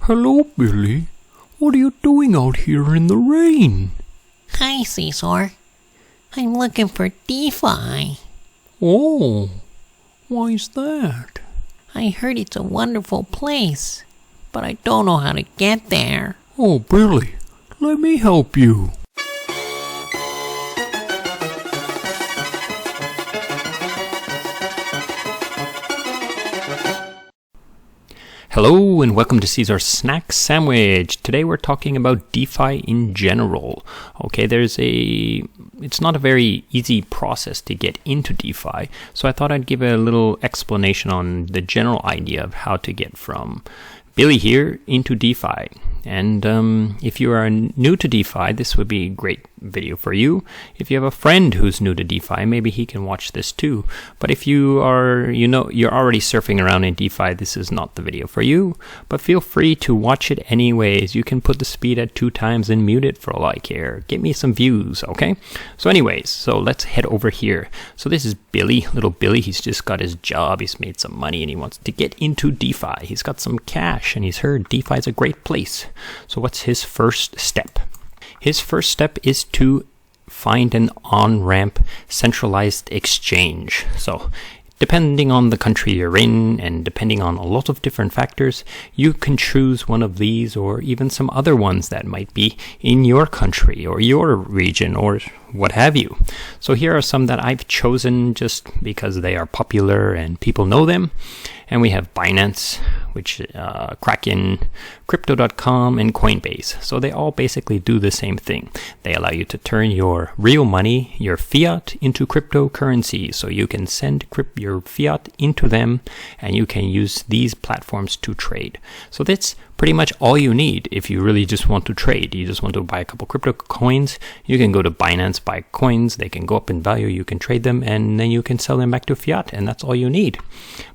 Hello, Billy. What are you doing out here in the rain? Hi, Ceazor. I'm looking for Defi. Oh, why's that? I heard it's a wonderful place, but I don't know how to get there. Oh, Billy, let me help you. Hello and welcome to Ceazor's Snack Sandwich. Today we're talking about DeFi in general. Okay, it's not a very easy process to get into DeFi, so I thought I'd give a little explanation on the general idea of how to get from Billy here into DeFi. And if you are new to DeFi, this would be a great video for you. If you have a friend who's new to DeFi, maybe he can watch this too. But if you are, you're already surfing around in DeFi, this is not the video for you. But feel free to watch it anyways. You can put the speed at 2 times and mute it for all I care. Get me some views, okay? So anyways, so let's head over here. So this is Billy, little Billy. He's just got his job. He's made some money and he wants to get into DeFi. He's got some cash and he's heard DeFi is a great place. So what's his first step? His first step is to find an on-ramp centralized exchange. So depending on the country you're in and depending on a lot of different factors, you can choose one of these or even some other ones that might be in your country or your region or what have you. So here are some that I've chosen just because they are popular and people know them. And we have Binance, which Kraken, Crypto.com, and Coinbase. So they all basically do the same thing. They allow you to turn your real money, your fiat, into cryptocurrency. So you can send your fiat into them, and you can use these platforms to trade. So that's pretty much all you need if you really just want to trade. You just want to buy a couple crypto coins. You can go to Binance, buy coins. They can go up in value. You can trade them, and then you can sell them back to fiat, and that's all you need.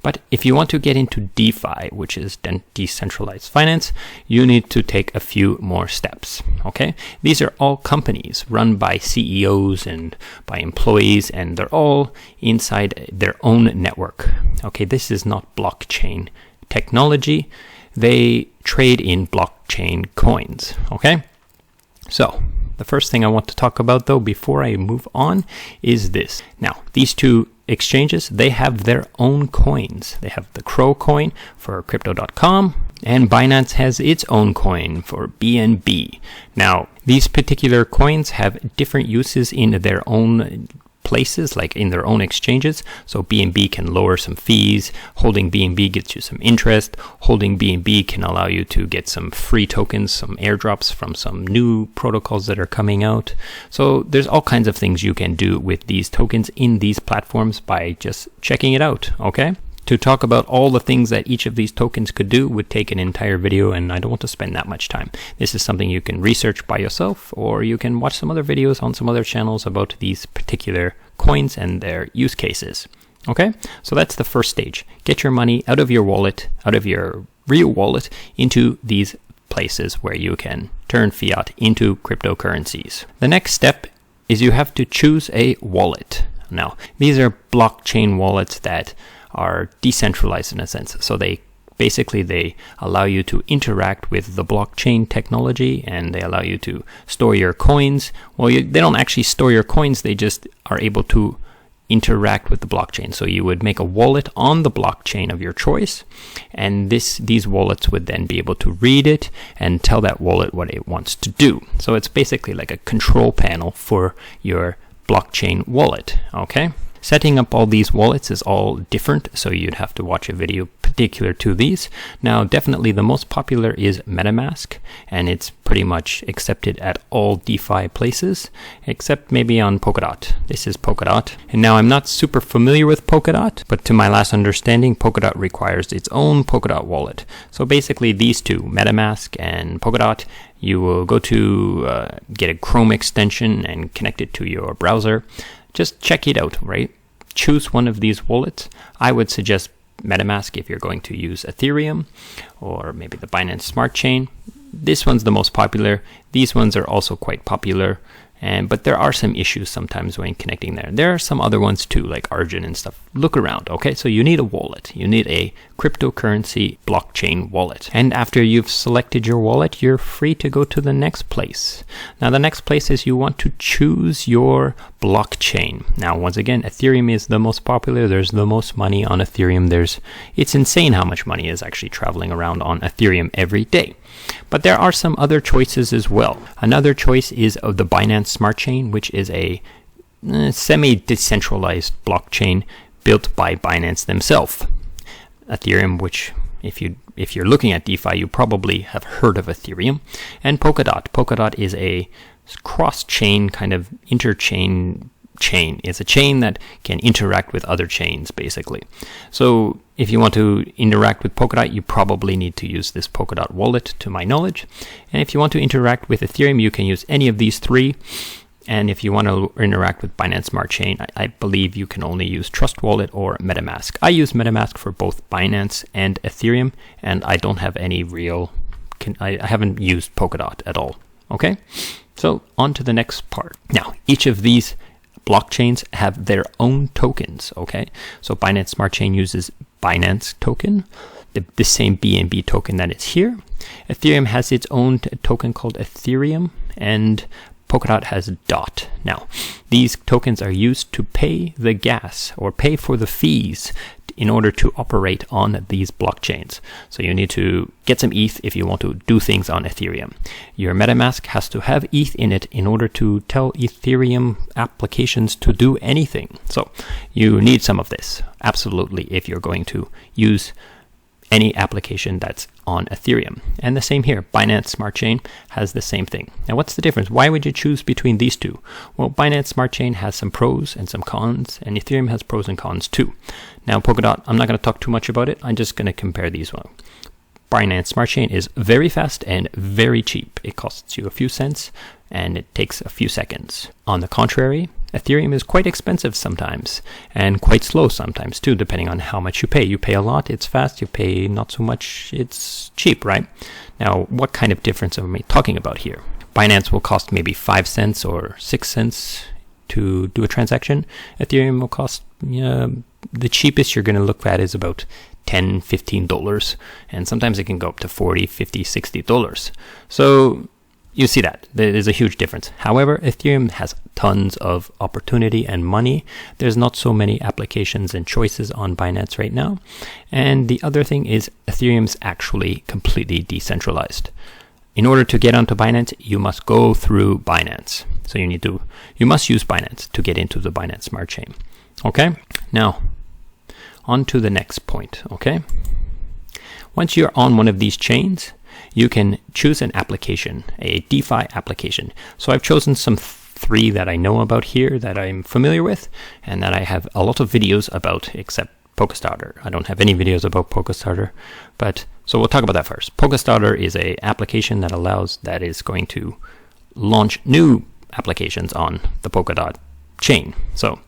But if you want to get into DeFi, which is decentralized finance, you need to take a few more steps, okay? These are all companies run by CEOs and by employees, and they're all inside their own network, okay? This is not blockchain technology. They trade in blockchain coins, okay? So the first thing I want to talk about, though, before I move on, is this. Now, these two exchanges, they have their own coins. They have the Crow coin for Crypto.com, and Binance has its own coin for BNB. Now, these particular coins have different uses in their own places, like in their own exchanges. So BNB can lower some fees. Holding BNB gets you some interest. Holding BNB can allow you to get some free tokens, some airdrops from some new protocols that are coming out. So there's all kinds of things you can do with these tokens in these platforms by just checking it out, okay? To talk about all the things that each of these tokens could do would take an entire video, and I don't want to spend that much time. This is something you can research by yourself, or you can watch some other videos on some other channels about these particular coins and their use cases. Okay, so that's the first stage. Get your money out of your wallet, out of your real wallet, into these places where you can turn fiat into cryptocurrencies. The next step is you have to choose a wallet. Now, these are blockchain wallets that are decentralized in a sense. So they allow you to interact with the blockchain technology, and they allow you to store your coins. Well, they don't actually store your coins, they just are able to interact with the blockchain. So you would make a wallet on the blockchain of your choice, and these wallets would then be able to read it and tell that wallet what it wants to do. So it's basically like a control panel for your blockchain wallet, okay? Setting up all these wallets is all different, so you'd have to watch a video particular to these. Now, definitely the most popular is MetaMask, and it's pretty much accepted at all DeFi places, except maybe on Polkadot. This is Polkadot. And now I'm not super familiar with Polkadot, but to my last understanding, Polkadot requires its own Polkadot wallet. So basically these two, MetaMask and Polkadot, you will go to get a Chrome extension and connect it to your browser. Just check it out, right? Choose one of these wallets. I would suggest MetaMask if you're going to use Ethereum or maybe the Binance Smart Chain. This one's the most popular. These ones are also quite popular. But there are some issues sometimes when connecting there. There are some other ones too, like Argent and stuff. Look around, okay? So you need a wallet. You need a cryptocurrency blockchain wallet. And after you've selected your wallet, you're free to go to the next place. Now, the next place is you want to choose your blockchain. Now, once again, Ethereum is the most popular. There's the most money on Ethereum. It's insane how much money is actually traveling around on Ethereum every day. But there are some other choices as well. Another choice is of the Binance Smart Chain, which is a semi-decentralized blockchain built by Binance themselves. Ethereum, which if you're looking at DeFi, you probably have heard of Ethereum, and Polkadot. Polkadot is a cross-chain kind of interchain chain. It's a chain that can interact with other chains, basically. So if you want to interact with Polkadot, you probably need to use this Polkadot wallet, to my knowledge. And if you want to interact with Ethereum, you can use any of these three. And if you want to interact with Binance Smart Chain, I believe you can only use Trust Wallet or MetaMask. I use MetaMask for both Binance and Ethereum, and I don't have any I haven't used Polkadot at all. Okay, so on to the next part. Now, each of these blockchains have their own tokens. Okay, so Binance Smart Chain uses Binance token, the same BNB token that is here. Ethereum has its own token called Ethereum, and Polkadot has DOT. Now, these tokens are used to pay the gas or pay for the fees in order to operate on these blockchains. So you need to get some ETH if you want to do things on Ethereum. Your MetaMask has to have ETH in it in order to tell Ethereum applications to do anything. So you need some of this, absolutely, if you're going to use any application that's on Ethereum. And the same here, Binance Smart Chain has the same thing. Now, what's the difference? Why would you choose between these two? Well, Binance Smart Chain has some pros and some cons, and Ethereum has pros and cons too. Now, Polkadot, I'm not going to talk too much about it. I'm just going to compare these one. Binance Smart Chain is very fast and very cheap. It costs you a few cents and it takes a few seconds. On the contrary, Ethereum is quite expensive sometimes and quite slow sometimes too, depending on how much you pay. You pay a lot, it's fast. You pay not so much, it's cheap, right? Now, what kind of difference am I talking about here? Binance will cost maybe 5 cents or 6 cents to do a transaction. Ethereum will cost, the cheapest you're going to look at is about $10, $15, and sometimes it can go up to $40, $50, $60. So you see that there's a huge difference. However, Ethereum has tons of opportunity and money. There's not so many applications and choices on Binance right now. And the other thing is Ethereum's actually completely decentralized. In order to get onto Binance, you must go through Binance. So you must use Binance to get into the Binance Smart Chain. Okay, now on to the next point. Okay, once you're on one of these chains, you can choose an application, a DeFi application. So I've chosen some 3 that I know about here that I'm familiar with and that I have a lot of videos about, except Polkastarter. I don't have any videos about Polkastarter, so we'll talk about that first. Polkastarter is a application that is going to launch new applications on the Polkadot chain. So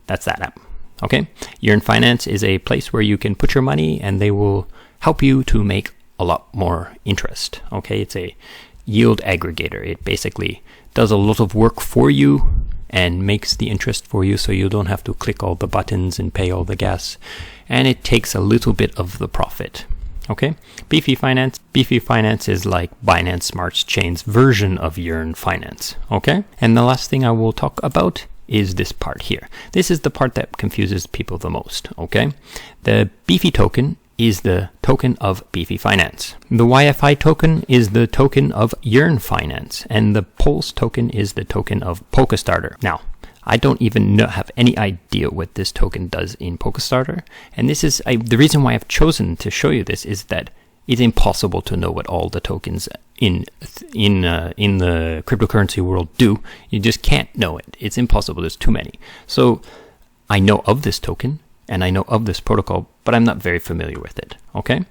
that's that app. Okay, Yearn Finance is a place where you can put your money and they will help you to make a lot more interest. Okay, it's a yield aggregator. It basically does a lot of work for you and makes the interest for you, so you don't have to click all the buttons and pay all the gas, and it takes a little bit of the profit. Okay, Beefy Finance is like Binance Smart Chain's version of Yearn Finance. Okay, and the last thing I will talk about is this part here. This is the part that confuses people the most. Okay, the Beefy token is the token of Beefy Finance. The YFI token is the token of Yearn Finance, and the Pulse token is the token of Polkastarter. Now, I don't even have any idea what this token does in Polkastarter, and this is the reason why I've chosen to show you this is that it's impossible to know what all the tokens in the cryptocurrency world do. You just can't know it. It's impossible. There's too many. So I know of this token and I know of this protocol, but I'm not very familiar with it. Okay.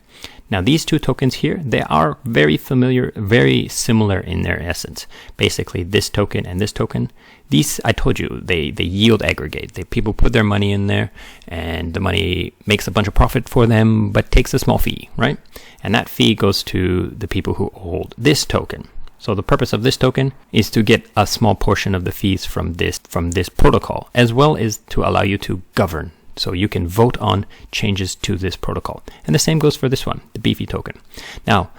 Now these 2 tokens here, they are very similar in their essence. Basically, this token and this token, these, I told you, they yield aggregate. People put their money in there and the money makes a bunch of profit for them, but takes a small fee, right? And that fee goes to the people who hold this token. So the purpose of this token is to get a small portion of the fees from this protocol, as well as to allow you to govern. So you can vote on changes to this protocol. And the same goes for this one, the Beefy token. Now,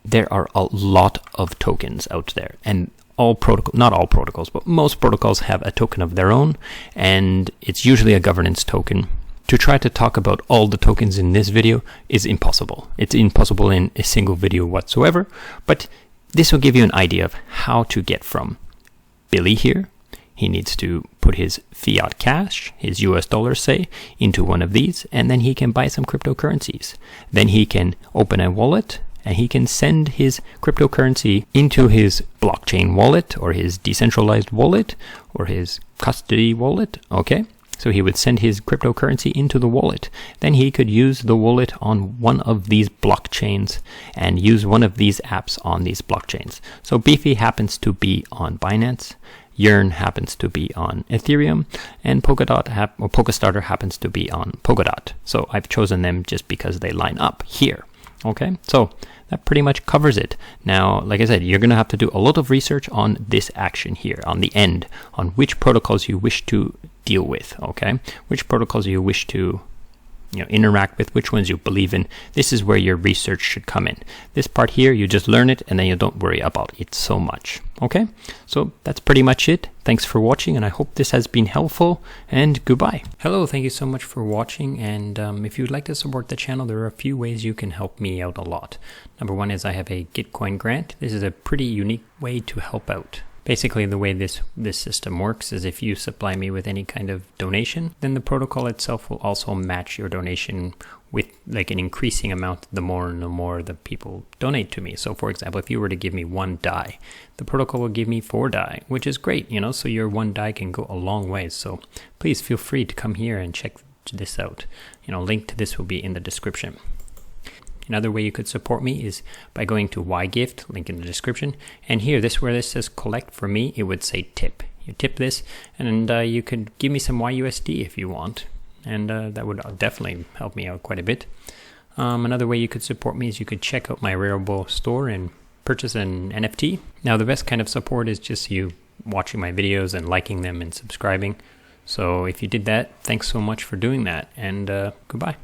there are a lot of tokens out there, and not all protocols, but most protocols have a token of their own, and it's usually a governance token. To try to talk about all the tokens in this video is impossible. It's impossible in a single video whatsoever, but this will give you an idea of how to get from Billy here. He needs to put his fiat cash, his US dollars say, into one of these, and then he can buy some cryptocurrencies. Then he can open a wallet, and he can send his cryptocurrency into his blockchain wallet, or his decentralized wallet, or his custody wallet, okay? So he would send his cryptocurrency into the wallet. Then he could use the wallet on one of these blockchains and use one of these apps on these blockchains. So Beefy happens to be on Binance, Yearn happens to be on Ethereum, and Polkastarter happens to be on Polkadot. So I've chosen them just because they line up here. Okay, so that pretty much covers it. Now, like I said, you're going to have to do a lot of research on this action here, on the end, on which protocols you wish to deal with, okay? Which protocols you wish to interact with, which ones you believe in. This is where your research should come in. This part here, you just learn it and then you don't worry about it so much. Okay, so that's pretty much it. Thanks for watching, and I hope this has been helpful, and goodbye. Hello, thank you so much for watching, and if you'd like to support the channel, there are a few ways you can help me out a lot. Number one is I have a Gitcoin grant. This is a pretty unique way to help out. Basically, the way this system works is if you supply me with any kind of donation, then the protocol itself will also match your donation with like an increasing amount the more the people donate to me. So for example, if you were to give me 1 DAI, the protocol will give me 4 DAI, which is great, so your 1 DAI can go a long way. So please feel free to come here and check this out. Link to this will be in the description. Another way you could support me is by going to YGift, link in the description. And here, where this says collect for me, it would say tip. You tip this, and you could give me some YUSD if you want. And that would definitely help me out quite a bit. Another way you could support me is you could check out my Rarible store and purchase an NFT. Now, the best kind of support is just you watching my videos and liking them and subscribing. So if you did that, thanks so much for doing that, and goodbye.